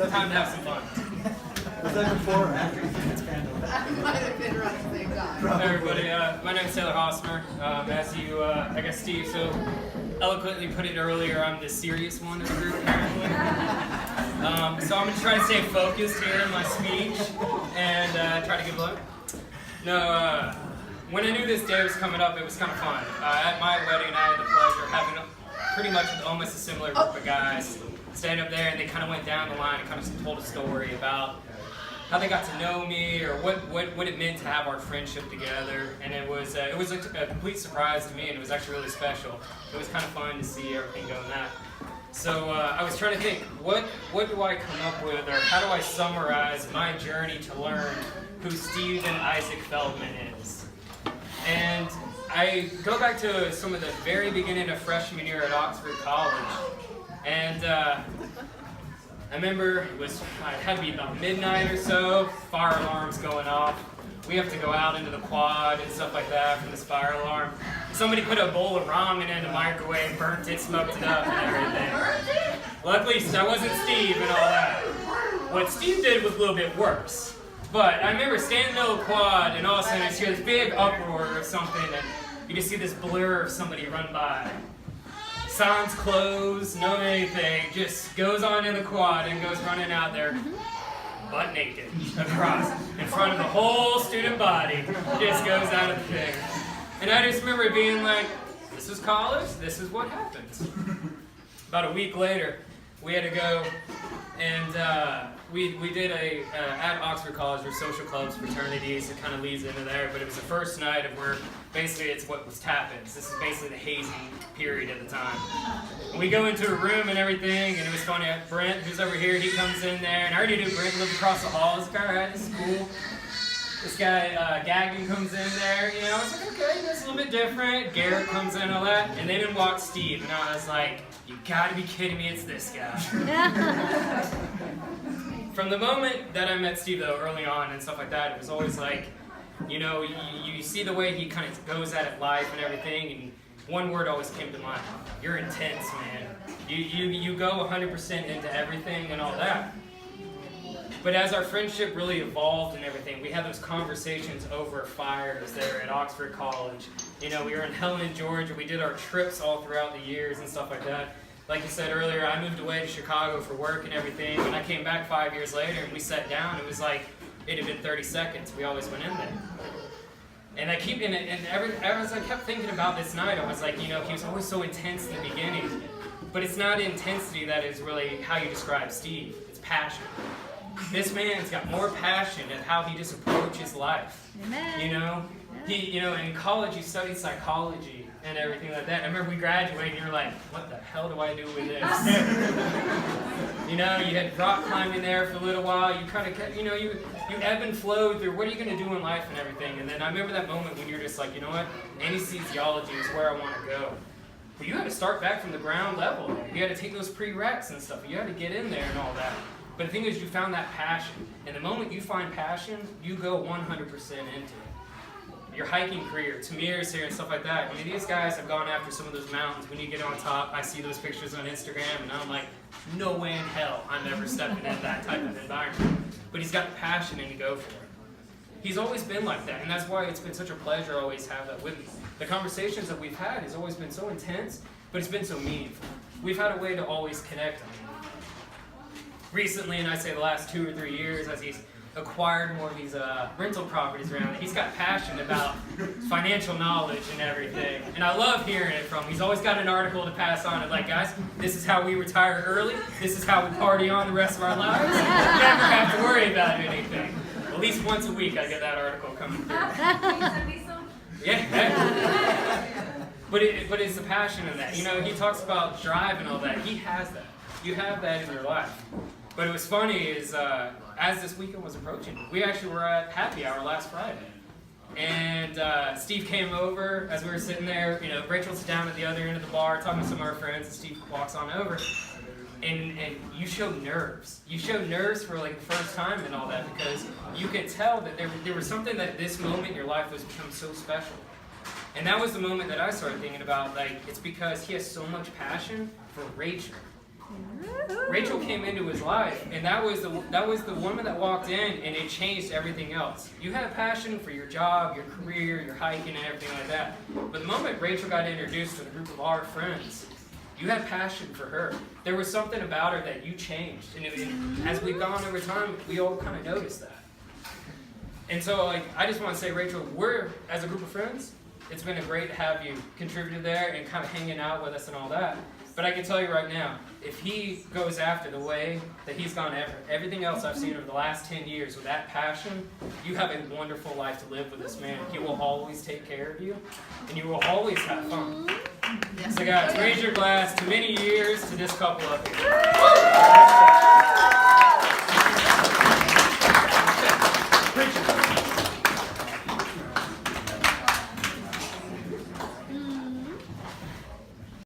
Time to have some fun. Was that before or after you think it's kind of? Might have been around the same time. Hey everybody, my name is Taylor Hosmer. As you, I guess Steve so eloquently put it earlier, I'm the serious one of the group apparently. So I'm going to try to stay focused here in my speech and try to give love. No, when I knew this day was coming up, it was kind of fun. At my wedding, I had the pleasure of having pretty much almost a similar group of guys stand up there, and they kind of went down the line and kind of told a story about how they got to know me, or what it meant to have our friendship together. And it was a complete surprise to me, and it was actually really special. It was kind of fun to see everything going that. So I was trying to think, what do I come up with, or how do I summarize my journey to learn who Stephen Isaac Feldman is? And I go back to some of the very beginning of freshman year at Oxford College, and I remember it had to be about midnight or so, fire alarms going off. We have to go out into the quad and stuff like that from this fire alarm. Somebody put a bowl of ramen in the microwave, burnt it, smoked it up and everything. Luckily, that wasn't Steve and all that. What Steve did was a little bit worse. But I remember standing in the middle of the quad, and all of a sudden I hear this big uproar of something, and you can see this blur of somebody run by. Signs closed, no anything, just goes on in the quad and goes running out there, butt naked, across, in front of the whole student body, just goes out of the thing. And I just remember being like, this is college, this is what happens. About a week later, we had to go, and we did at Oxford College, there's social clubs, fraternities, it kind of leads into there, but it was the first night of where basically it's what was tap-ins. This is basically the hazing period at the time. And we go into a room and everything, and it was funny, Brent, who's over here, he comes in there, and I already knew Brent lived across the hall. I was like, all right, this is cool. This guy, Gagnon, comes in there, you know, I was like, okay, that's a little bit different. Garrett comes in, all that, and then in walks Steve, and I was like, you gotta be kidding me, it's this guy. From the moment that I met Steve, though, early on and stuff like that, it was always like, you know, you see the way he kind of goes at it life and everything, and one word always came to mind. You're intense, man. You go 100% into everything and all that. But as our friendship really evolved and everything, we had those conversations over fires there at Oxford College. You know, we were in Helen, Georgia. We did our trips all throughout the years and stuff like that. Like you said earlier, I moved away to Chicago for work and everything. When I came back 5 years later and we sat down, it was like it had been 30 seconds. We always went in there. And as I kept thinking about this night, I was like, you know, he was always so intense in the beginning. But it's not intensity that is really how you describe Steve. It's passion. This man's got more passion at how he just approaches life. Amen. You know, in college he studied psychology and everything like that. I remember we graduated and you were like, what the hell do I do with this? You know, you had rock climbing there for a little while. You kind of, you know, you ebb and flow through what are you going to do in life and everything. And then I remember that moment when you're just like, you know what, anesthesiology is where I want to go. But you had to start back from the ground level. You had to take those prereqs and stuff. You had to get in there and all that. But the thing is, you found that passion. And the moment you find passion, you go 100% into it. Your hiking career, Tamir's here and stuff like that. I mean, these guys have gone after some of those mountains. When you get on top, I see those pictures on Instagram, and I'm like, no way in hell I'm ever stepping in that type of environment. But he's got the passion and to go for it. He's always been like that, and that's why it's been such a pleasure to always have that with me. The conversations that we've had has always been so intense, but it's been so meaningful. We've had a way to always connect on it. Recently, and I say the last 2 or 3 years, as he's acquired more of these rental properties around, he's got passion about financial knowledge and everything. And I love hearing it from him. He's always got an article to pass on. And like, guys, this is how we retire early. This is how we party on the rest of our lives. Never have to worry about anything. At least once a week I get that article coming through. Can you send me some? Yeah. But it's the passion in that. You know, he talks about drive and all that. He has that. You have that in your life. But it was funny is, as this weekend was approaching, we actually were at happy hour last Friday. And Steve came over as we were sitting there. You know, Rachel's down at the other end of the bar talking to some of our friends, and Steve walks on over. And you show nerves. You show nerves for like the first time and all that, because you could tell that there was something that this moment in your life was become so special. And that was the moment that I started thinking about, like, it's because he has so much passion for Rachel. Rachel came into his life, and that was the woman that walked in, and it changed everything else. You had a passion for your job, your career, your hiking, and everything like that. But the moment Rachel got introduced to the group of our friends, you had passion for her. There was something about her that you changed, and as we've gone over time, we all kind of noticed that. And so, I just want to say, Rachel, we're as a group of friends. It's been great to have you contributed there and kind of hanging out with us and all that. But I can tell you right now, if he goes after the way that he's gone after everything else I've seen over the last 10 years with that passion, you have a wonderful life to live with this man. He will always take care of you, and you will always have fun. So guys, raise your glass to many years to this couple up here.